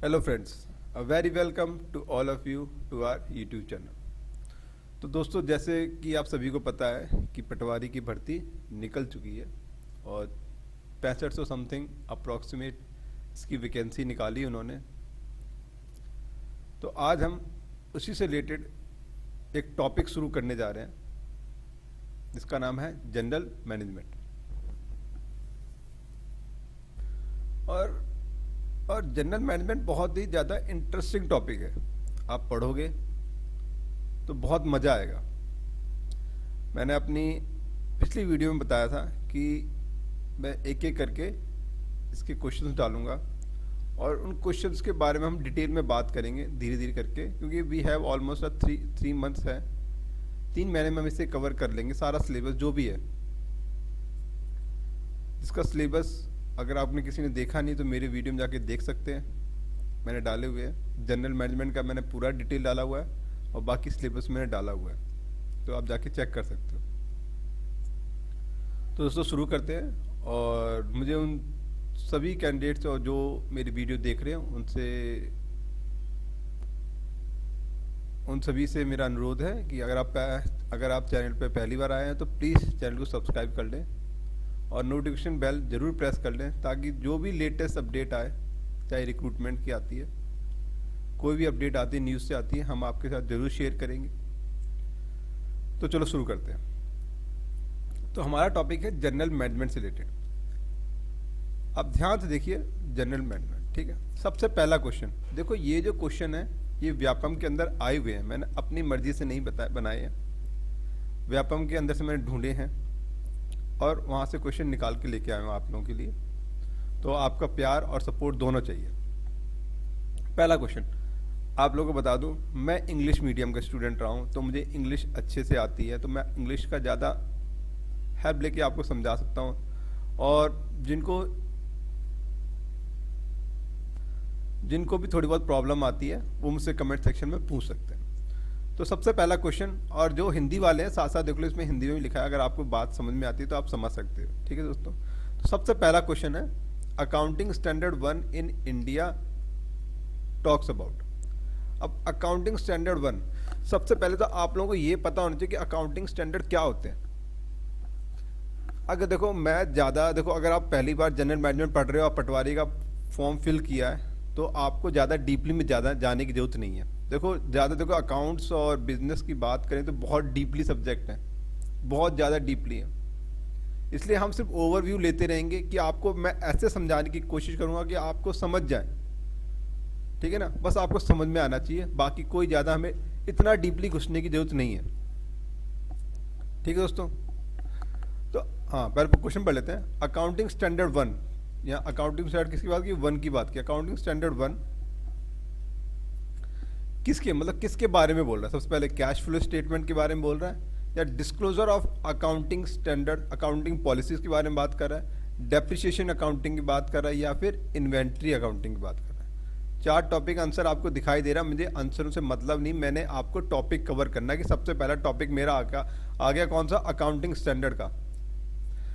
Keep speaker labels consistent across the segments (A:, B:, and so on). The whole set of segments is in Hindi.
A: Hello friends, very welcome to all of you to our YouTube channel. तो दोस्तों, जैसे कि आप सभी को पता है कि पटवारी की भर्ती निकल चुकी है और 6500 समथिंग अप्रॉक्सीमेट इसकी वैकेंसी निकाली उन्होंने। तो आज हम उसी से रिलेटेड एक टॉपिक शुरू करने जा रहे हैं जिसका नाम है जनरल मैनेजमेंट। और जनरल मैनेजमेंट बहुत ही ज़्यादा इंटरेस्टिंग टॉपिक है। आप पढ़ोगे तो बहुत मज़ा आएगा। मैंने अपनी पिछली वीडियो में बताया था कि मैं एक एक करके इसके क्वेश्चंस डालूंगा और उन क्वेश्चंस के बारे में हम डिटेल में बात करेंगे धीरे धीरे करके, क्योंकि वी हैव ऑलमोस्ट 3 मंथ्स है। 3 महीने में हम इसे कवर कर लेंगे सारा सिलेबस जो भी है। इसका सिलेबस अगर आपने किसी ने देखा नहीं तो मेरे वीडियो में जाके देख सकते हैं, मैंने डाले हुए हैं। जनरल मैनेजमेंट का मैंने पूरा डिटेल डाला हुआ है और बाकी सिलेबस मैंने डाला हुआ है, तो आप जाके चेक कर सकते हो। तो दोस्तों शुरू करते हैं। और मुझे उन सभी कैंडिडेट्स और जो मेरी वीडियो देख रहे हैं उन सभी से मेरा अनुरोध है कि अगर आप चैनल पर पहली बार आए हैं तो प्लीज़ चैनल को सब्सक्राइब कर लें और नोटिफिकेशन बेल ज़रूर प्रेस कर लें, ताकि जो भी लेटेस्ट अपडेट आए, चाहे रिक्रूटमेंट की आती है, कोई भी अपडेट आती है, न्यूज़ से आती है, हम आपके साथ ज़रूर शेयर करेंगे। तो चलो शुरू करते हैं। तो हमारा टॉपिक है जनरल मैनेजमेंट से रिलेटेड। अब ध्यान से देखिए जनरल मैनेजमेंट, ठीक है। सबसे पहला क्वेश्चन देखो, ये जो क्वेश्चन है ये व्यापम के अंदर आए हुए हैं, मैंने अपनी मर्जी से नहीं बनाए हैं, व्यापम के अंदर से मैंने ढूंढे हैं और वहाँ से क्वेश्चन निकाल के लेके आया हूँ आप लोगों के लिए। तो आपका प्यार और सपोर्ट दोनों चाहिए। पहला क्वेश्चन आप लोगों को बता दूँ, मैं इंग्लिश मीडियम का स्टूडेंट रहा हूँ, तो मुझे इंग्लिश अच्छे से आती है, तो मैं इंग्लिश का ज़्यादा हेल्प लेके आपको समझा सकता हूँ। और जिनको भी थोड़ी बहुत प्रॉब्लम आती है वो मुझसे कमेंट सेक्शन में पूछ सकते हैं। तो सबसे पहला क्वेश्चन, और जो हिंदी वाले हैं साथ साथ देख लो, इसमें हिंदी में भी लिखा है, अगर आपको बात समझ में आती है तो आप समझ सकते हो, ठीक है दोस्तों। तो सबसे पहला क्वेश्चन है, accounting standard 1 in India talks about. अब अकाउंटिंग स्टैंडर्ड 1, सबसे पहले तो आप लोगों को ये पता होना चाहिए कि अकाउंटिंग स्टैंडर्ड क्या होते हैं। अगर देखो अगर आप पहली बार जनरल मैनेजमेंट पढ़ रहे हो और पटवारी का फॉर्म फिल किया है तो आपको ज़्यादा डीपली में जाने की जरूरत नहीं है। देखो अकाउंट्स और बिजनेस की बात करें तो बहुत डीपली सब्जेक्ट है, बहुत ज़्यादा डीपली है। इसलिए हम सिर्फ ओवरव्यू लेते रहेंगे कि आपको मैं ऐसे समझाने की कोशिश करूँगा कि आपको समझ जाए, ठीक है ना। बस आपको समझ में आना चाहिए, बाकी कोई ज़्यादा हमें इतना डीपली घुसने की जरूरत नहीं है, ठीक है दोस्तों। तो हाँ, पहले क्वेश्चन पढ़ लेते हैं। अकाउंटिंग स्टैंडर्ड 1, यहाँ अकाउंटिंग स्टैंडर्ड किसकी बात की? 1 की बात की। अकाउंटिंग स्टैंडर्ड 1 किसके बारे में बोल रहा है? सबसे पहले कैश फ्लो स्टेटमेंट के बारे में बोल रहा है, या disclosure of accounting standard accounting policies के बारे में बात कर रहा है, डेप्रिसिएशन अकाउंटिंग की बात कर रहा है, या फिर इन्वेंट्री अकाउंटिंग की बात कर रहा है। 4 टॉपिक आंसर आपको दिखाई दे रहा है। मुझे आंसरों से मतलब नहीं, मैंने आपको टॉपिक कवर करना है कि सबसे पहला टॉपिक मेरा आ गया कौन सा? अकाउंटिंग स्टैंडर्ड का।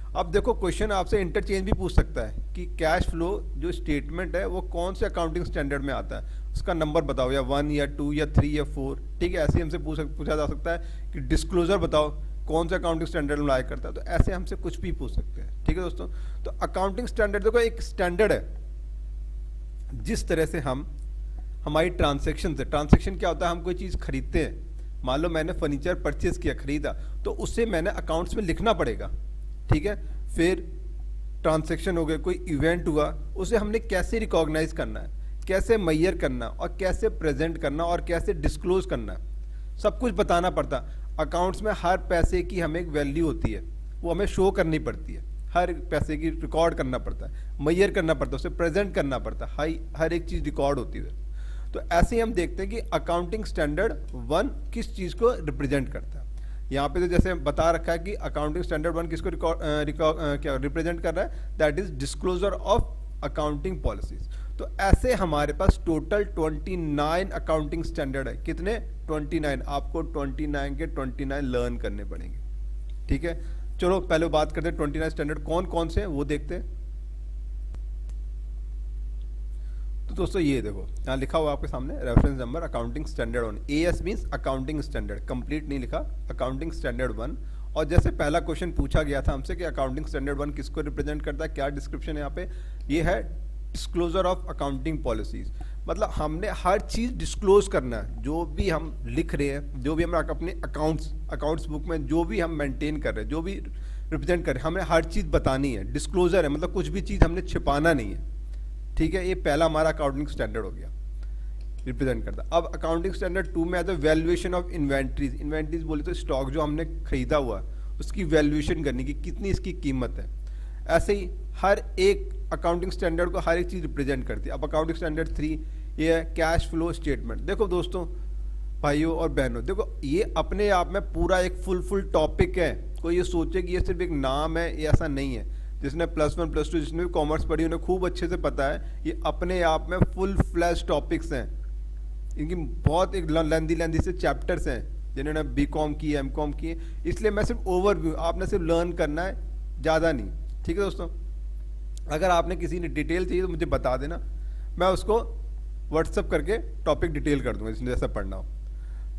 A: अब देखो क्वेश्चन आपसे इंटरचेंज भी पूछ सकता है कि कैश फ्लो जो स्टेटमेंट है वो कौन से अकाउंटिंग स्टैंडर्ड में आता है, उसका नंबर बताओ, या 1 या 2 या 3 या 4, ठीक है। ऐसे हमसे पूछा जा सकता है कि डिस्क्लोजर बताओ कौन सा अकाउंटिंग स्टैंडर्ड में लाया करता है, तो ऐसे हमसे कुछ भी पूछ सकते हैं, ठीक है दोस्तों। तो अकाउंटिंग स्टैंडर्ड देखो एक स्टैंडर्ड है जिस तरह से हम हमारी ट्रांसेक्शन क्या होता है, हम कोई चीज़ खरीदते हैं, मान लो मैंने फर्नीचर परचेज किया, खरीदा, तो उससे मैंने अकाउंट्स में लिखना पड़ेगा, ठीक है। फिर ट्रांजैक्शन हो गया, कोई इवेंट हुआ, उसे हमने कैसे रिकॉग्नाइज करना है, कैसे मेजर करना और कैसे प्रेजेंट करना और कैसे डिस्क्लोज करना है, सब कुछ बताना पड़ता। अकाउंट्स में हर पैसे की हमें एक वैल्यू होती है, वो हमें शो करनी पड़ती है, हर पैसे की रिकॉर्ड करना पड़ता है, मेजर करना पड़ता है, उसे प्रेजेंट करना पड़ता है, हर एक चीज़ रिकॉर्ड होती है। तो ऐसे ही हम देखते हैं कि अकाउंटिंग स्टैंडर्ड 1 किस चीज़ को रिप्रेजेंट करता है। यहाँ पे तो जैसे बता रखा है कि अकाउंटिंग स्टैंडर्ड 1 किसको क्या रिप्रेजेंट कर रहा है, that is disclosure of accounting policies. तो ऐसे हमारे पास टोटल 29 अकाउंटिंग स्टैंडर्ड है। कितने? 29। आपको 29 के 29 लर्न करने पड़ेंगे, ठीक है। चलो पहले बात करते हैं 29 स्टैंडर्ड कौन कौन से हैं वो देखते हैं। तो दोस्तों ये देखो यहाँ लिखा हुआ आपके सामने reference number accounting standard 1, as means accounting standard, complete नहीं लिखा, अकाउंटिंग स्टैंडर्ड 1। और जैसे पहला क्वेश्चन पूछा गया था हमसे कि अकाउंटिंग स्टैंडर्ड 1 किसको रिप्रेजेंट करता है, क्या डिस्क्रिप्शन है यहाँ पे, ये है डिस्क्लोजर ऑफ अकाउंटिंग पॉलिसीज। मतलब हमने हर चीज़ डिस्क्लोज करना है, जो भी हम लिख रहे हैं, जो भी हम अपने अकाउंट्स बुक में जो भी हम मेंटेन कर रहे हैं, जो भी रिप्रेजेंट कर रहे हैं, हमें हर चीज़ बतानी है। डिस्क्लोजर है मतलब कुछ भी चीज़ हमने छिपाना नहीं है, ठीक है। ये पहला हमारा अकाउंटिंग स्टैंडर्ड हो गया, रिप्रेजेंट करता। अब अकाउंटिंग स्टैंडर्ड 2 में आता है वैल्यूएशन ऑफ इन्वेंट्रीज। इन्वेंट्रीज बोले तो स्टॉक जो हमने खरीदा हुआ उसकी वैल्यूएशन करने की, कितनी इसकी कीमत है। ऐसे ही हर एक अकाउंटिंग स्टैंडर्ड को हर एक चीज़ रिप्रेजेंट करती है। अब अकाउंटिंग स्टैंडर्ड 3 ये है कैश फ्लो स्टेटमेंट। देखो दोस्तों, भाइयों और बहनों, देखो ये अपने आप में पूरा एक फुल टॉपिक है। कोई ये सोचे कि ये सिर्फ एक नाम है, ये ऐसा नहीं है। जिसने +1 +2 जिसने भी कॉमर्स पढ़ी उन्हें खूब अच्छे से पता है ये अपने आप में फुल फ्लैश टॉपिक्स हैं। इनकी बहुत एक लेंदी से चैप्टर्स हैं जिन्होंने बीकॉम की, एमकॉम की, इसलिए मैं सिर्फ ओवरव्यू, आपने सिर्फ लर्न करना है, ज़्यादा नहीं, ठीक है दोस्तों। अगर आपने किसी ने डिटेल चाहिए तो मुझे बता देना, मैं उसको व्हाट्सअप करके टॉपिक डिटेल कर दूंगा जिसने जैसा पढ़ना हो।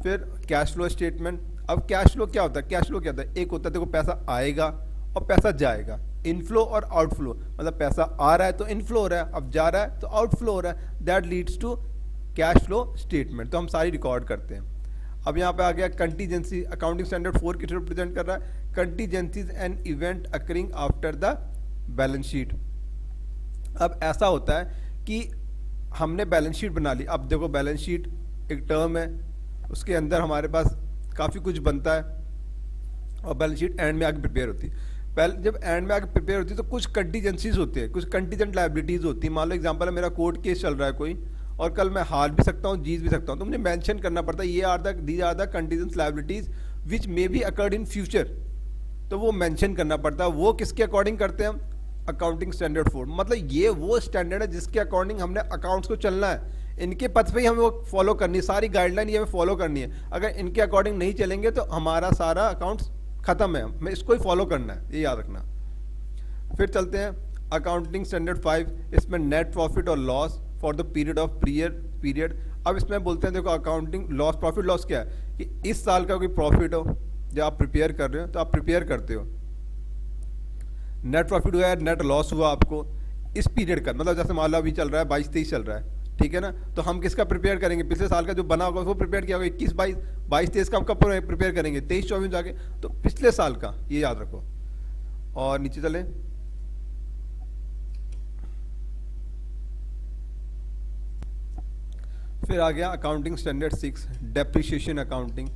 A: फिर कैश फ्लो स्टेटमेंट। अब कैश फ्लो क्या होता है, कैश फ्लो क्या होता है, एक होता है देखो पैसा आएगा और पैसा जाएगा, इनफ्लो और आउटफ्लो। मतलब पैसा आ रहा है तो इनफ्लो हो रहा है, अब जा रहा है तो आउटफ्लो हो रहा है, that leads to cash flow statement. तो हम सारी रिकॉर्ड करते हैं। अब यहाँ पे आ गया कंटीजेंसी। अकाउंटिंग स्टैंडर्ड 4 किस रिप्रेजेंट कर रहा है, contingencies and event occurring after the balance sheet. अब ऐसा होता है कि हमने बैलेंस शीट बना ली। अब देखो बैलेंस शीट एक टर्म है, उसके अंदर हमारे पास काफ़ी कुछ बनता है और बैलेंस शीट एंड में आके प्रिपेयर होती है। पहले जब एंड में आके प्रिपेयर होती है तो कुछ कंटीजेंसीज होते हैं, कुछ कंटीजेंट लाइबिलिटीज़ होती है। मान लो एग्जांपल है मेरा कोर्ट केस चल रहा है कोई, और कल मैं हार भी सकता हूँ, जीत भी सकता हूँ, तो मुझे मेंशन करना पड़ता है ये these are the contingent liabilities which may be occurred in future. तो वो मेंशन करना पड़ता है। वो किसके अकॉर्डिंग करते हैं हम, अकाउंटिंग स्टैंडर्ड 4। मतलब ये वो स्टैंडर्ड है जिसके अकॉर्डिंग हमने अकाउंट्स को चलना है। इनके पथ पे ही हमें वो फॉलो करनी है, सारी गाइडलाइन ये हमें फॉलो करनी है। अगर इनके अकॉर्डिंग नहीं चलेंगे तो हमारा सारा अकाउंट्स खत्म है, हमें इसको ही फॉलो करना है, ये याद रखना। फिर चलते हैं अकाउंटिंग स्टैंडर्ड 5। इसमें नेट प्रॉफिट और loss for the period of period. अब इसमें बोलते हैं देखो अकाउंटिंग लॉस, प्रॉफिट लॉस क्या है कि इस साल का कोई प्रॉफिट हो जब आप प्रिपेयर कर रहे हो तो आप प्रिपेयर करते हो, नेट प्रॉफिट हुआ है, नेट लॉस हुआ आपको इस पीरियड का। मतलब जैसे मान लो अभी चल रहा है 22-23 चल रहा है, ठीक है ना, तो हम किसका प्रिपेयर करेंगे, पिछले साल का जो बना होगा वो प्रिपेयर किया होगा। 22-23 का हम कब प्रिपेयर करेंगे, 23-24 जाके, तो पिछले साल का, ये याद रखो। और नीचे चले, फिर आ गया accounting standard 6 depreciation accounting.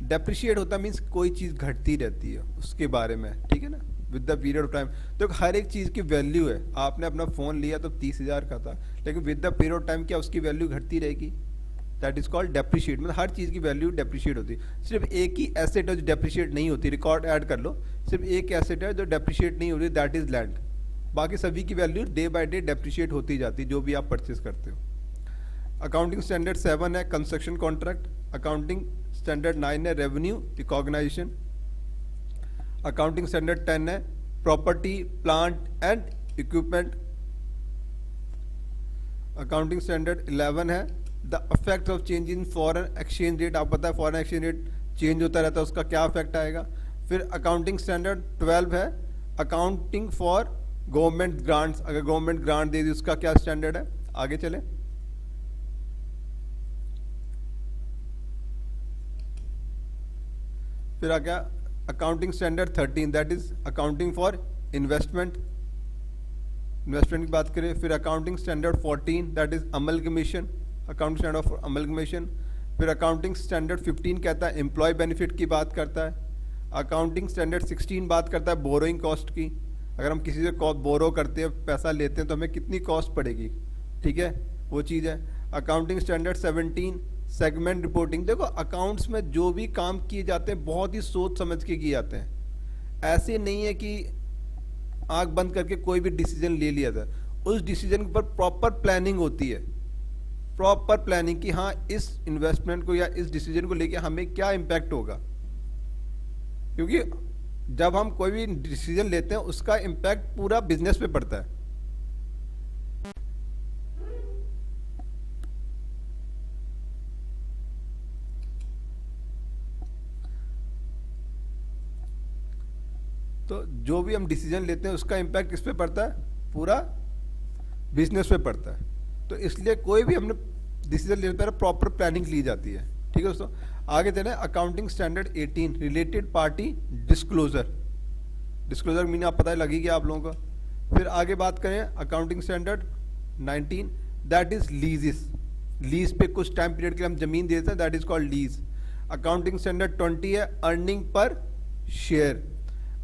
A: Depreciate होता मीन्स कोई चीज़ घटती रहती है उसके बारे में, ठीक है ना, with the period of time. तो हर एक चीज़ की वैल्यू है। आपने अपना फ़ोन लिया तो 30,000 का था, लेकिन with the period of time क्या उसकी वैल्यू घटती रहेगी, दैट इज़ कॉल्ड डेप्रिशिएट। मतलब हर चीज़ की वैल्यू डेप्रिशिएट होती है। सिर्फ एक ही एसेट है जो डेप्रिशिएट नहीं होती, रिकॉर्ड ऐड कर लो, सिर्फ एक एसेट है जो डेप्रिशिएट नहीं होती, दैट इज़ लैंड। बाकी सभी की value day by day depreciate होती जाती है जो भी आप परचेज करते हो। अकाउंटिंग स्टैंडर्ड 7 है कंस्ट्रक्शन कॉन्ट्रैक्ट। अकाउंटिंग स्टैंडर्ड 9 है रेवेन्यू रिकॉग्नाइजेशन। अकाउंटिंग स्टैंडर्ड 10 है property plant and equipment. Accounting standard 11 है the effect of change in foreign exchange rate. आप पता है फॉरेन एक्सचेंज रेट चेंज होता रहता है, उसका क्या इफेक्ट आएगा। फिर अकाउंटिंग स्टैंडर्ड 12 है अकाउंटिंग फॉर गवर्नमेंट ग्रांट्स। अगर गवर्नमेंट ग्रांट दे दी उसका क्या स्टैंडर्ड है। आगे चले, फिर आ गया accounting standard 13 that is accounting for investment की बात करें। फिर accounting standard 14 that is amalgamation, accounting standard of amalgamation. फिर अकाउंटिंग स्टैंडर्ड 15 कहता है एम्प्लॉय बेनिफिट की बात करता है। अकाउंटिंग स्टैंडर्ड 16 बात करता है बोरोइंग कॉस्ट की। अगर हम किसी से बोरो करते हैं, पैसा लेते हैं, तो हमें कितनी कॉस्ट पड़ेगी, ठीक है, वो चीज़ है। Accounting standard 17 segment reporting. देखो अकाउंट्स में जो भी काम किए जाते हैं बहुत ही सोच समझ के किए जाते हैं। ऐसे नहीं है कि आंख बंद करके कोई भी डिसीजन ले लिया था। उस डिसीजन पर प्रॉपर प्लानिंग होती है, प्रॉपर प्लानिंग कि हाँ इस इन्वेस्टमेंट को या इस डिसीजन को लेके हमें क्या इम्पैक्ट होगा। क्योंकि जब हम कोई भी डिसीजन लेते हैं उसका इम्पैक्ट पूरा बिजनेस पे पड़ता है। तो जो भी हम डिसीजन लेते हैं उसका इम्पैक्ट किस पे पड़ता है, पूरा बिजनेस पे पड़ता है। तो इसलिए कोई भी हमने डिसीजन लेने पर प्रॉपर प्लानिंग ली जाती है। ठीक है दोस्तों, आगे चले accounting standard 18 related party disclosure. Disclosure mean आप पता लगी गया आप लोगों को। फिर आगे बात करें accounting standard 19 that is लीजेस। Lease पे कुछ टाइम पीरियड के लिए हम जमीन देते हैं, that is called lease. Accounting standard 20 है earning per share.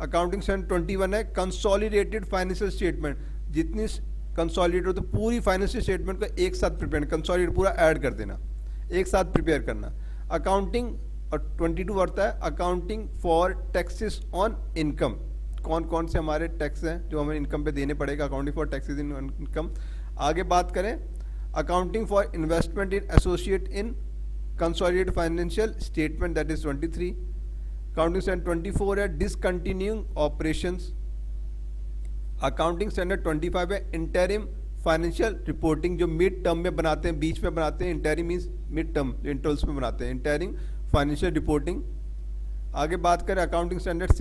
A: Accounting standard 21 है कंसोलिडेटेड फाइनेंशियल स्टेटमेंट। जितनी कंसोलिडेट हो तो पूरी फाइनेंशियल स्टेटमेंट को एक साथ प्रिपेयर, कंसोलिडेट पूरा ऐड कर देना, एक साथ प्रिपेयर करना। अकाउंटिंग और 22 बढ़ता है accounting for taxes on income. कौन कौन से हमारे टैक्स हैं जो हमें इनकम पे देने पड़ेगा, accounting for taxes in income. आगे बात करें accounting for investment in associate in consolidated financial statement, that is 23। Accounting standard 24 है डिसकंटिन्यूइंग ऑपरेशंस। अकाउंटिंग स्टैंडर्ड 25 है इंटरिम फाइनेंशियल रिपोर्टिंग, जो मिड टर्म में बनाते हैं, बीच में बनाते हैं। Interim means mid term, intervals में बनाते हैं इंटरिम फाइनेंशियल रिपोर्टिंग। आगे बात करें अकाउंटिंग स्टैंडर्ड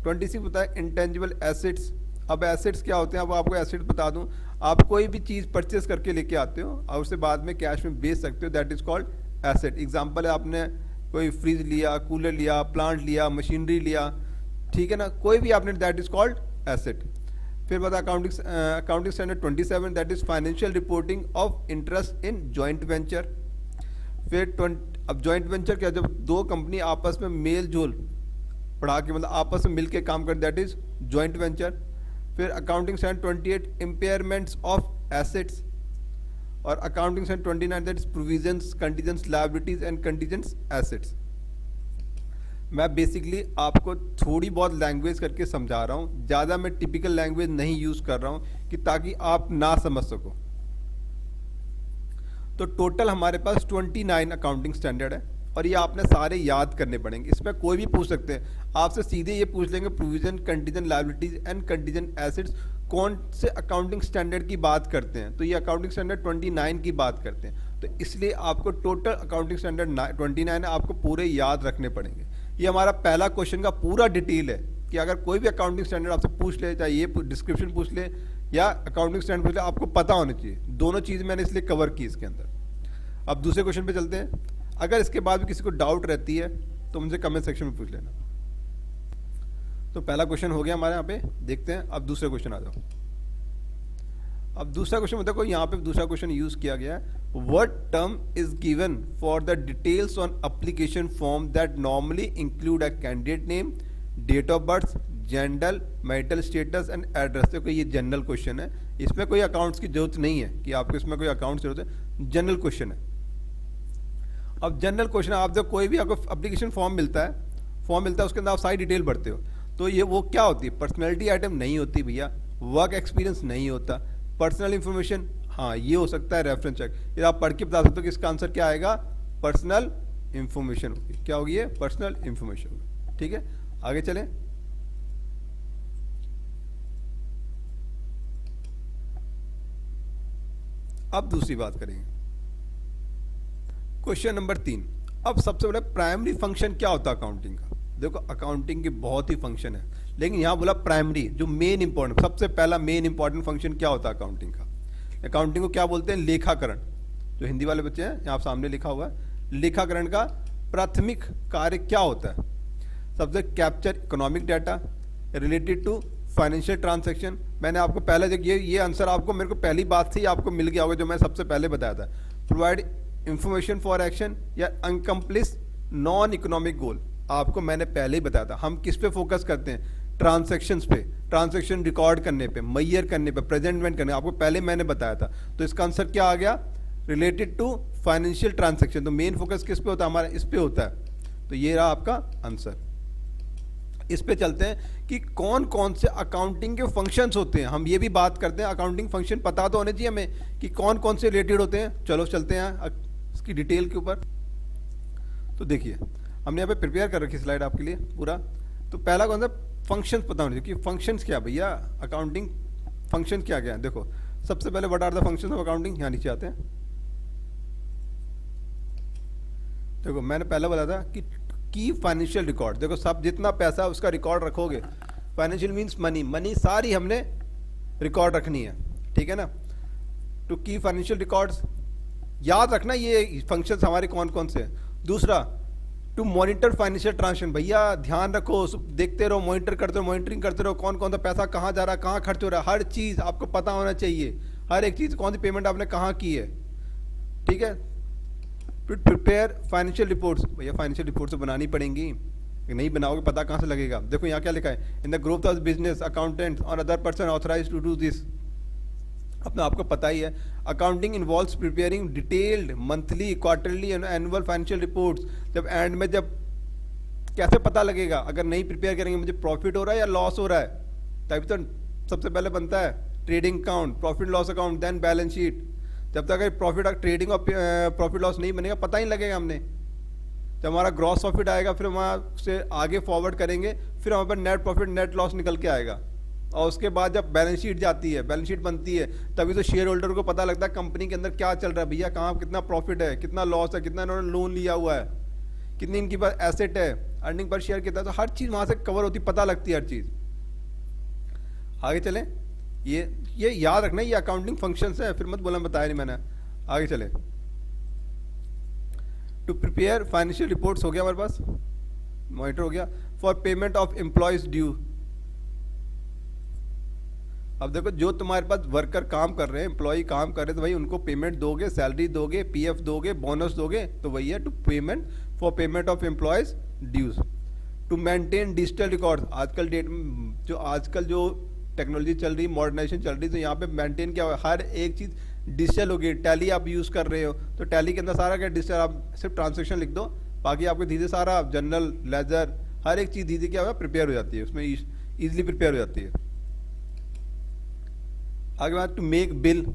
A: 26 होता है इंटेंजिबल एसेट्स। अब एसेट्स क्या होते हैं, अब आपको एसेट्स बता दूं। आप कोई भी चीज़ परचेस करके लेके आते हो और उसे बाद में कैश में बेच सकते हो, that is called asset. Example है आपने कोई फ्रिज लिया, कूलर लिया, प्लांट लिया, मशीनरी लिया, ठीक है ना, कोई भी आपने, दैट इज कॉल्ड एसेट। फिर बता accounting standard 27 that is financial reporting of interest in joint venture. फिर अब जॉइंट वेंचर क्या, जब दो कंपनी आपस में मेल जोल पढ़ा के, मतलब आपस में मिलके काम कर, दैट इज जॉइंट वेंचर। फिर accounting standard 28 impairments of assets. और accounting standard 29 that is provisions, contingents liabilities and contingents assets. मैं बेसिकली आपको थोड़ी बहुत लैंग्वेज करके समझा रहा हूँ, ज़्यादा मैं टिपिकल लैंग्वेज नहीं यूज़ कर रहा हूँ कि ताकि आप ना समझ सको। तो टोटल हमारे पास 29 अकाउंटिंग स्टैंडर्ड है और ये आपने सारे याद करने पड़ेंगे। इसमें कोई भी पूछ सकते हैं आपसे, सीधे ये पूछ लेंगे provision, contingent liabilities and contingent assets कौन से अकाउंटिंग स्टैंडर्ड की बात करते हैं, तो ये अकाउंटिंग स्टैंडर्ड 29 की बात करते हैं। तो इसलिए आपको टोटल अकाउंटिंग स्टैंडर्ड 29 है, आपको पूरे याद रखने पड़ेंगे। ये हमारा पहला क्वेश्चन का पूरा डिटेल है कि अगर कोई भी अकाउंटिंग स्टैंडर्ड आपसे पूछ ले, चाहे ये डिस्क्रिप्शन पूछ ले या अकाउंटिंग स्टैंडर्ड पूछ ले, आपको पता होना चाहिए। दोनों चीज़ मैंने इसलिए कवर की इसके अंदर। अब दूसरे क्वेश्चन पे चलते हैं। अगर इसके बाद भी किसी को डाउट रहती है तो मुझे कमेंट सेक्शन में पूछ लेना। तो पहला क्वेश्चन हो गया हमारे यहाँ पे, देखते हैं अब दूसरे क्वेश्चन आ जाओ। अब दूसरा क्वेश्चन देखो, यहाँ पे दूसरा क्वेश्चन यूज किया गया है, what term is given for the details on application form that normally include a candidate name, date of birth, gender, marital status and address. देखो ये जनरल क्वेश्चन है, इसमें कोई अकाउंट्स की जरूरत नहीं है कि आपको इसमें कोई अकाउंट की जरूरत है, जनरल क्वेश्चन है। अब जनरल क्वेश्चन, आप जब कोई भी आपको एप्लीकेशन फॉर्म मिलता है उसके अंदर आप सारी डिटेल भरते हो, तो ये वो क्या होती है, पर्सनैलिटी आइटम नहीं होती भैया, वर्क एक्सपीरियंस नहीं होता, पर्सनल इंफॉर्मेशन, हाँ ये हो सकता है रेफरेंस चेक, ये आप पढ़ के बता सकते हो कि इसका आंसर क्या आएगा, पर्सनल इंफॉर्मेशन होगी। क्या होगी ये, पर्सनल इंफॉर्मेशन होगी। ठीक है, आगे चलें। अब दूसरी बात करेंगे, क्वेश्चन नंबर 3। अब सबसे बड़ा प्राइमरी फंक्शन क्या होता है अकाउंटिंग का। देखो अकाउंटिंग के बहुत ही फंक्शन है, लेकिन यहां बोला प्राइमरी, जो मेन इंपॉर्टेंट, सबसे पहला मेन इंपॉर्टेंट फंक्शन क्या होता है अकाउंटिंग का। अकाउंटिंग को क्या बोलते हैं, लेखाकरण। जो हिंदी वाले बच्चे हैं यहाँ सामने लिखा हुआ है, लेखाकरण का प्राथमिक कार्य क्या होता है। सबसे capture economic data related to financial transaction. मैंने आपको पहले ये आंसर आपको, मेरे को पहली बात से ही आपको मिल गया होगा जो मैं सबसे पहले बताया था। प्रोवाइड इंफॉर्मेशन फॉर एक्शन या अनकम्प्लिस नॉन इकोनॉमिक गोल, आपको मैंने पहले ही बताया था। हम किस पे फोकस करते हैं, ट्रांजैक्शंस पे, ट्रांजैक्शन रिकॉर्ड करने पे, मैयर करने पे, प्रेजेंटमेंट करने, आपको पहले मैंने बताया था। तो इसका आंसर क्या आ गया, रिलेटेड टू फाइनेंशियल ट्रांजैक्शन। तो मेन फोकस किस पे होता है हमारा, इस पे होता है। तो ये रहा आपका आंसर। इस पे चलते हैं कि कौन कौन से अकाउंटिंग के फंक्शंस होते हैं। हम ये भी बात करते हैं, अकाउंटिंग फंक्शन पता तो होने चाहिए हमें कि कौन कौन से रिलेटेड होते हैं। चलो चलते हैं इसकी डिटेल के ऊपर। तो देखिए हमने यहाँ पे प्रिपेयर कर रखी स्लाइड आपके लिए पूरा। तो पहला कौन सा, फंक्शंस पता होने चाहिए कि फंक्शंस क्या भैया, अकाउंटिंग फंक्शन क्या क्या है। देखो सबसे पहले what are the functions of accounting, यहाँ नीचे आते हैं। देखो मैंने पहले बोला था कि की फाइनेंशियल रिकॉर्ड, देखो सब जितना पैसा उसका रिकॉर्ड रखोगे, फाइनेंशियल मीन्स मनी, मनी सारी हमने रिकॉर्ड रखनी है, ठीक है ना। टू की फाइनेंशियल रिकॉर्ड्स, याद रखना ये फंक्शंस हमारे कौन कौन से हैं। दूसरा, टू मॉनिटर फाइनेंशियल ट्रांजेक्शन, भैया ध्यान रखो, देखते रहो, मॉनिटर करते रहो, मॉनिटरिंग करते रहो, कौन कौन सा पैसा कहाँ जा रहा है, कहाँ खर्च हो रहा है, हर चीज़ आपको पता होना चाहिए, हर एक चीज़, कौन सी पेमेंट आपने कहाँ की है, ठीक है। टू प्रिपेयर फाइनेंशियल रिपोर्ट्स, भैया फाइनेंशियल रिपोर्ट्स तो बनानी पड़ेंगी, नहीं बनाओगे पता कहाँ से लगेगा। देखो यहाँ क्या लिखा है, in the growth of business accountant और other person authorise to do this, अपना आपको पता ही है। Accounting involves preparing detailed monthly, quarterly and annual financial reports. जब एंड में जब कैसे पता लगेगा, अगर नहीं प्रिपेयर करेंगे मुझे प्रॉफिट हो रहा है या लॉस हो रहा है, तभी तो सबसे पहले बनता है trading account, profit loss account, then balance sheet. जब तक प्रॉफिट ट्रेडिंग और प्रॉफिट लॉस नहीं बनेगा पता ही लगेगा हमने। जब हमारा ग्रॉस प्रॉफिट आएगा फिर वहाँ से आगे फॉरवर्ड करेंगे, फिर हमारे पास नेट प्रॉफिट नेट लॉस निकल के आएगा, और उसके बाद जब बैलेंस शीट जाती है, बैलेंस शीट बनती है, तभी तो शेयर होल्डर को पता लगता है कंपनी के अंदर क्या चल रहा है, भैया कहाँ कितना प्रॉफिट है, कितना लॉस है, कितना इन्होंने लोन लिया हुआ है, कितनी इनकी पास एसेट है, अर्निंग पर शेयर कितना, तो हर चीज़ वहाँ से कवर होती, पता लगती है हर चीज़। आगे चलें, ये याद रखना, ये अकाउंटिंग फंक्शंस है, फिर मत बोला बताया नहीं मैंने। आगे चले, टू प्रिपेयर फाइनेंशियल रिपोर्ट्स हो गया हमारे पास, मॉनिटर हो गया। For payment of employees due, अब देखो जो तुम्हारे पास वर्कर काम कर रहे हैं, एम्प्लॉय काम कर रहे हैं, तो भाई उनको पेमेंट दोगे, सैलरी दोगे, पीएफ दोगे, बोनस दोगे, तो वही है to payment for payment of employees dues. To maintain digital record, आजकल डेट आजकल जो टेक्नोलॉजी चल रही है, मॉडर्नाइजेशन चल रही है, तो यहाँ पे मेंटेन क्या हुआ, हर एक चीज़ डिजिटल होगी। टैली आप यूज़ कर रहे हो तो टैली के अंदर सारा क्या डिजिटल, आप सिर्फ ट्रांजेक्शन लिख दो, बाकी आपको धीरे सारा जनरल लेजर हर एक चीज़ धीरे क्या हुआ प्रिपेयर हो जाती है, उसमें ईजिली प्रिपेयर हो जाती है। आगे बात, टू मेक बिल,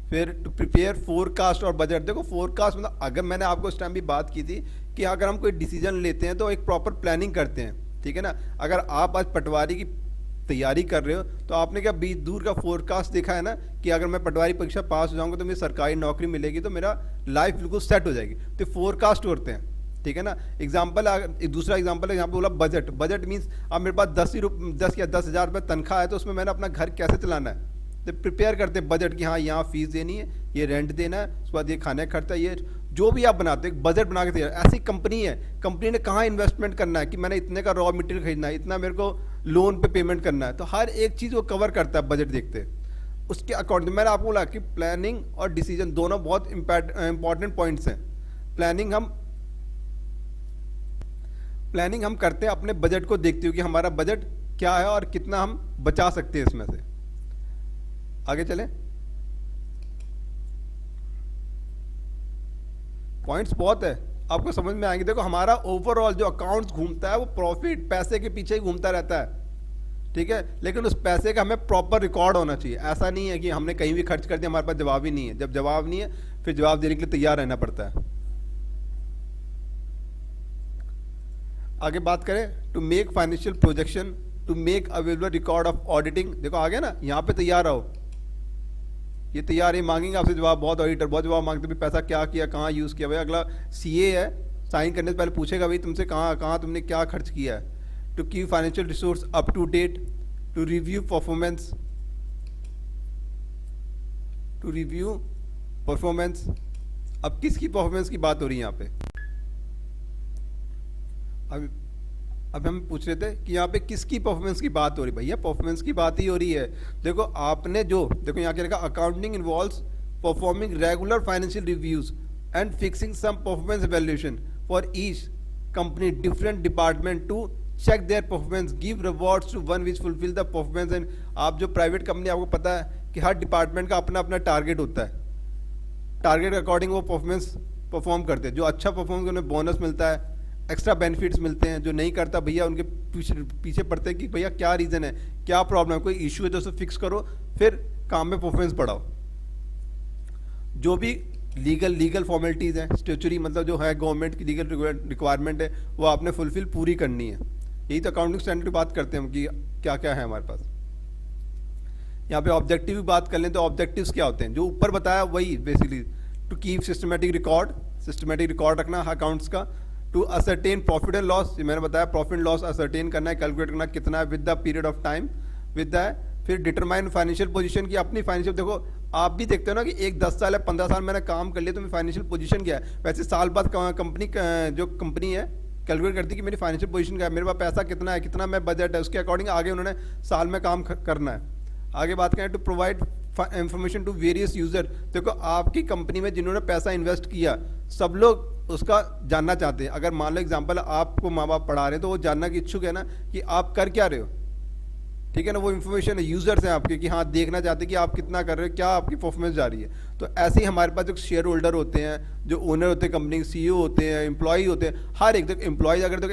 A: फिर टू प्रिपेयर फोरकास्ट और बजट। देखो फोरकास्ट मतलब, अगर मैंने आपको उस टाइम भी बात की थी कि अगर हम कोई डिसीजन लेते हैं तो एक प्रॉपर प्लानिंग करते हैं, ठीक है ना। अगर आप आज पटवारी की तैयारी कर रहे हो तो आपने क्या बीच दूर का फोरकास्ट देखा है ना, कि अगर मैं पटवारी परीक्षा पास हो जाऊंगा तो मुझे सरकारी नौकरी मिलेगी, तो मेरा लाइफ बिल्कुल सेट हो जाएगी, तो फोरकास्ट होते हैं, ठीक है ना। एग्जाम्पल, एक दूसरा एग्जाम्पल है यहाँ पे बोला बजट। बजट मीन्स अब मेरे पास 10 या 10,000 रुपये तनख्वाह है, तो उसमें मैंने अपना घर कैसे चलाना है, तो प्रिपेयर करते हैं बजट की, हाँ यहाँ फीस देनी है, ये रेंट देना है, उसके बाद ये खाने का खर्चा, ये जो भी आप बनाते हैं बजट बना के तैयार। ऐसी कंपनी है, कंपनी ने कहाँ इन्वेस्टमेंट करना है, कि मैंने इतने का रॉ मटेरियल खरीदना है, इतना मेरे को लोन पे पेमेंट करना है, तो हर एक चीज़ वो कवर करता है बजट देखते हैं। उसके अकॉर्डिंग मैंने आपको बोला कि प्लानिंग और डिसीजन दोनों बहुत इंपॉर्टेंट पॉइंट्स हैं। प्लानिंग हम करते हैं अपने बजट को देखते हुए कि हमारा बजट क्या है और कितना हम बचा सकते हैं इसमें से। आगे चलें, पॉइंट्स बहुत है, आपको समझ में आएंगे। देखो हमारा ओवरऑल जो अकाउंट्स घूमता है वो प्रॉफिट पैसे के पीछे ही घूमता रहता है, ठीक है, लेकिन उस पैसे का हमें प्रॉपर रिकॉर्ड होना चाहिए। ऐसा नहीं है कि हमने कहीं भी खर्च कर दिया, हमारे पास जवाब ही नहीं है। जब जवाब नहीं है फिर जवाब देने के लिए तैयार रहना पड़ता है। आगे बात करें, to make financial projection, to make available record of auditing. देखो आ गया ना, यहाँ पे तैयार रहो, ये तैयार है, मांगेंगे आपसे जवाब, बहुत ऑडिटर बहुत जवाब मांगते, भी पैसा क्या किया, कहाँ यूज़ किया। भाई अगला सीए है, साइन करने से पहले पूछेगा भाई तुमसे कहाँ तुमने क्या खर्च किया है। To keep financial resource up to date, to review performance. अब किसकी परफॉर्मेंस की बात हो रही है यहाँ पे, अब हम पूछ रहे थे कि यहाँ पे किसकी परफॉर्मेंस की बात हो रही है। भैया परफॉर्मेंस की बात ही हो रही है। देखो आपने देखो यहाँ क्या लिखा, accounting involves performing regular financial reviews and fixing some performance valuation for each company different department to check their performance, give rewards to one which fulfil the performance. And आप जो प्राइवेट कंपनी, आपको पता है कि हर डिपार्टमेंट का अपना अपना टारगेट होता है, टारगेट के अकॉर्डिंग वो परफॉर्म करते हैं। जो अच्छा परफॉर्म उन्हें बोनस मिलता है, एक्स्ट्रा बेनिफिट्स मिलते हैं। जो नहीं करता भैया उनके पीछे पड़ते हैं कि भैया क्या रीज़न है, क्या प्रॉब्लम है, कोई इशू है तो उसे फिक्स करो, फिर काम में परफॉर्मेंस बढ़ाओ। जो भी लीगल फॉर्मेलिटीज़ हैं, स्टेचुरी मतलब जो है गवर्नमेंट की लीगल रिक्वायरमेंट है, वो आपने फुलफिल पूरी करनी है। यही तो अकाउंटिंग स्टैंडर्ड की बात करते हैं हम कि क्या क्या है हमारे पास। यहाँ पे ऑब्जेक्टिव की बात कर लें तो ऑब्जेक्टिव्स क्या होते हैं, जो ऊपर बताया वही basically, to keep systematic record रखना अकाउंट्स का, to ascertain profit and loss, मैंने बताया प्रॉफिट लॉस असरटेन करना है, कैलकुलेट करना कितना है with the period of time with the, फिर डिटरमाइन फाइनेंशियल पोजीशन की, अपनी फाइनेंशियल, देखो आप भी देखते हो ना कि एक 10 साल या 15 साल मैंने काम कर लिया तो मेरी फाइनेंशियल पोजीशन क्या है, वैसे साल बाद कंपनी जो कंपनी है कैलकुलेट करती है कि मेरी फाइनेंशियल पोजीशन क्या है, मेरे पास पैसा कितना है, कितना मैं बजट है, उसके अकॉर्डिंग आगे उन्होंने साल में काम करना है। आगे बात करें to provide information to various user, देखो आपकी कंपनी में जिन्होंने पैसा इन्वेस्ट किया सब लोग उसका जानना चाहते हैं। अगर मान लो एग्जांपल आपको माँ बाप पढ़ा रहे हैं तो वो जानना की इच्छुक है ना कि आप कर क्या रहे हो, ठीक है ना, वो इन्फॉर्मेशन यूजर्स हैं आपके कि हाँ देखना चाहते हैं कि आप कितना कर रहे हो, क्या आपकी परफॉर्मेंस जा रही है। तो ऐसे ही हमारे पास जो शेयर होल्डर होते हैं, जो ओनर होते हैं कंपनी, सीईओ होते हैं, एम्प्लॉय होते हैं, हर एक तक एम्प्लॉय अगर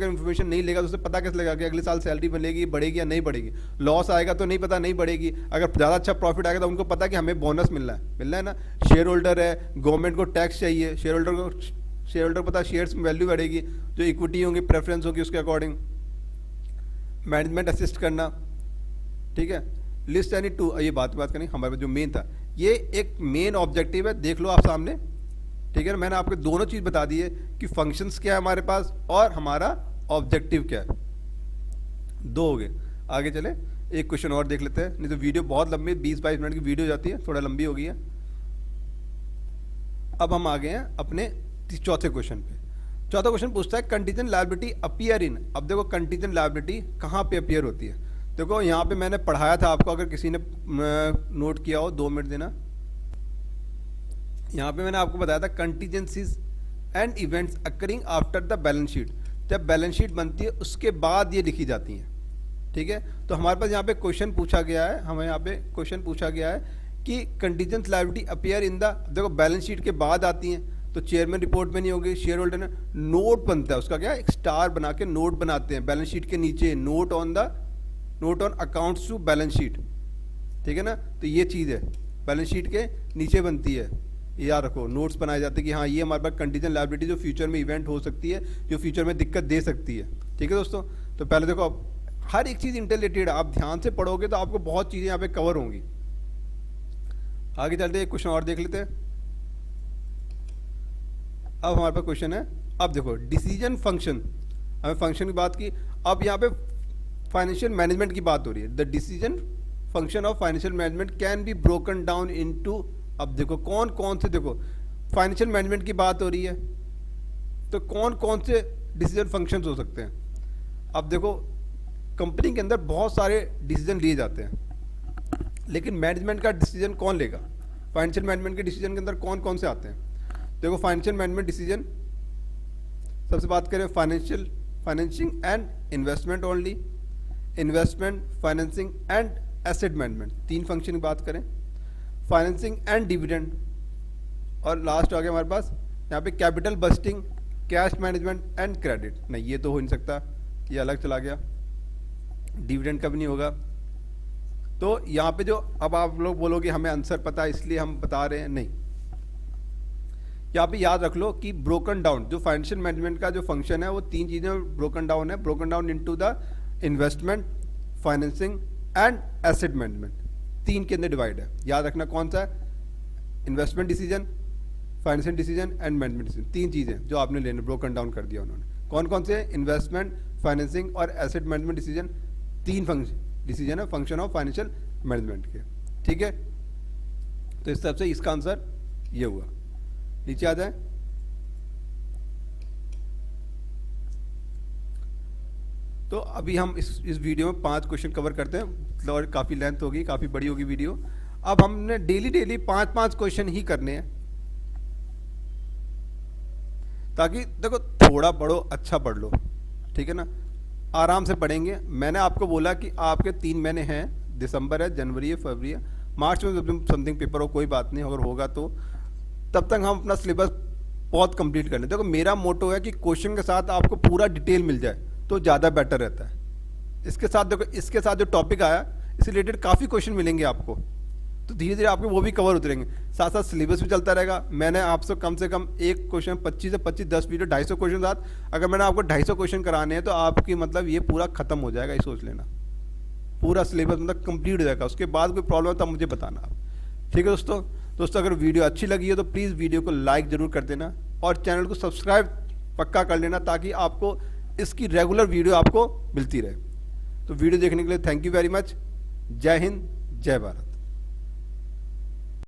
A: इन्फॉर्मेशन नहीं लेगा तो उसे पता कैसे लगेगा कि अगले साल सैलरी मिलेगी, बढ़ेगी या नहीं बढ़ेगी, लॉस आएगा तो नहीं पता नहीं बढ़ेगी, अगर ज़्यादा अच्छा प्रॉफिट आएगा तो उनको पता कि हमें बोनस मिलना है ना। शेयर होल्डर है, गवर्नमेंट को टैक्स चाहिए, शेयर होल्डर को पता शेयर्स में वैल्यू बढ़ेगी, जो इक्विटी होंगी प्रेफरेंस होगी उसके अकॉर्डिंग, मैनेजमेंट असिस्ट करना, ठीक है। लिस्ट एनी टू, ये बात करें हमारे जो मेन था, ये एक मेन ऑब्जेक्टिव है, देख लो आप सामने, ठीक है ना। मैंने आपको दोनों चीज बता दी है कि फंक्शंस क्या है हमारे पास और हमारा ऑब्जेक्टिव क्या है, दो हो गए। आगे चले एक क्वेश्चन और देख लेते हैं, नहीं तो वीडियो बहुत लंबी 20-22 मिनट की वीडियो जाती है, थोड़ा लंबी हो गई है। अब हम आ गए हैं अपने चौथे क्वेश्चन पे। चौथा क्वेश्चन पूछता है कंटीजेंट लायबिलिटी अपीयर इन। अब देखो कंटीजेंट लायबिलिटी कहाँ पे अपीयर होती है, देखो यहाँ पे मैंने पढ़ाया था आपको, अगर किसी ने नोट किया हो 2 मिनट देना। यहाँ पे मैंने आपको बताया था contingencies and events occurring after the balance sheet, जब बैलेंस शीट बनती है उसके बाद ये लिखी जाती हैं, ठीक है। तो हमारे पास यहाँ पे क्वेश्चन पूछा गया है, हमें यहाँ पे क्वेश्चन पूछा गया है कि contingent liability appear in the, देखो बैलेंस शीट के बाद आती हैं तो चेयरमैन रिपोर्ट में नहीं होगी, शेयर होल्डर ने नोट बनता है उसका, क्या एक स्टार बना के नोट बनाते हैं बैलेंस शीट के नीचे, note on accounts to balance sheet, ठीक है ना। तो ये चीज़ है बैलेंस शीट के नीचे बनती है, याद रखो, नोट्स बनाए जाते हैं कि हाँ ये हमारे पास कंटीजेंट लायबिलिटी जो फ्यूचर में इवेंट हो सकती है, जो फ्यूचर में दिक्कत दे सकती है, ठीक है दोस्तों। तो पहले देखो हर एक चीज़ इंटरलेटेड है, आप ध्यान से पढ़ोगे तो आपको बहुत चीज़ें यहाँ पे कवर होंगी। आगे चलते एक क्वेश्चन और देख लेते हैं। अब हमारे पास क्वेश्चन है, अब देखो डिसीजन फंक्शन, हमें फंक्शन की बात की, अब यहाँ पे फाइनेंशियल मैनेजमेंट की बात हो रही है। The decision function of financial management can be broken down into, अब देखो कौन कौन से, देखो फाइनेंशियल मैनेजमेंट की बात हो रही है तो कौन कौन से डिसीजन फंक्शंस हो सकते हैं। अब देखो कंपनी के अंदर बहुत सारे डिसीजन लिए जाते हैं, लेकिन मैनेजमेंट का डिसीजन कौन लेगा, फाइनेंशियल मैनेजमेंट के डिसीजन के अंदर कौन कौन से आते हैं। देखो फाइनेंशियल मैनेजमेंट डिसीजन, सबसे बात करें financing and investment only, investment, financing and asset management, 3 function की बात करें, फाइनेंसिंग एंड डिविडेंड, और लास्ट आ गया हमारे पास यहाँ पे capital budgeting, cash management and credit. नहीं ये तो हो नहीं सकता, ये अलग चला गया, डिविडेंड का भी नहीं होगा। तो यहाँ पे जो, अब आप लोग बोलोगे हमें आंसर पता है इसलिए हम बता रहे हैं, नहीं, यहाँ पे याद रख लो कि ब्रोकन डाउन, जो फाइनेंशियल मैनेजमेंट का जो फंक्शन है वो 3 चीज़ें ब्रोकन डाउन है, broken down into the investment, financing and asset management, 3 के अंदर डिवाइड है। याद रखना कौन सा है, investment decision, financial decision and management decision, 3 चीज़ें जो आपने लेने, ब्रोकन डाउन कर दिया उन्होंने। कौन कौन से, इन्वेस्टमेंट, फाइनेंसिंग और एसेट मैनेजमेंट डिसीजन, 3 डिसीजन है फंक्शन ऑफ फाइनेंशियल मैनेजमेंट के, ठीक है। तो इस तरफ से इसका आंसर ये हुआ। नीचे आ जाए, तो अभी हम इस वीडियो में 5 क्वेश्चन कवर करते हैं, और काफ़ी लेंथ होगी, काफ़ी बड़ी होगी वीडियो। अब हमने डेली 5-5 क्वेश्चन ही करने हैं, ताकि देखो थोड़ा पढ़ो, अच्छा पढ़ लो, ठीक है ना, आराम से पढ़ेंगे। मैंने आपको बोला कि आपके 3 महीने हैं, दिसंबर है, जनवरी है, फरवरी है, मार्च में जब समथिंग पेपर हो कोई बात नहीं, अगर होगा तो तब तक हम अपना सिलेबस बहुत कंप्लीट कर लें। देखो मेरा मोटो है कि क्वेश्चन के साथ आपको पूरा डिटेल मिल जाए तो ज़्यादा बेटर रहता है। इसके साथ देखो, इसके साथ जो टॉपिक आया इससे रिलेटेड काफ़ी क्वेश्चन मिलेंगे आपको, तो धीरे धीरे आपके वो भी कवर उतरेंगे, साथ साथ सिलेबस भी चलता रहेगा। मैंने आपसे कम से कम एक क्वेश्चन 25 से 25, 10 वीडियो 250 क्वेश्चन साथ, अगर मैंने आपको 250 क्वेश्चन कराने हैं तो आपकी मतलब ये पूरा खत्म हो जाएगा, ये सोच लेना, पूरा सिलेबस मतलब कंप्लीट हो जाएगा। उसके बाद कोई प्रॉब्लम है तब मुझे बताना आप, ठीक है दोस्तों। अगर वीडियो अच्छी लगी है तो प्लीज़ वीडियो को लाइक ज़रूर कर देना और चैनल को सब्सक्राइब पक्का कर लेना, ताकि आपको इसकी रेगुलर वीडियो आपको मिलती रहे। तो वीडियो देखने के लिए थैंक यू वेरी मच। जय हिंद, जय भारत।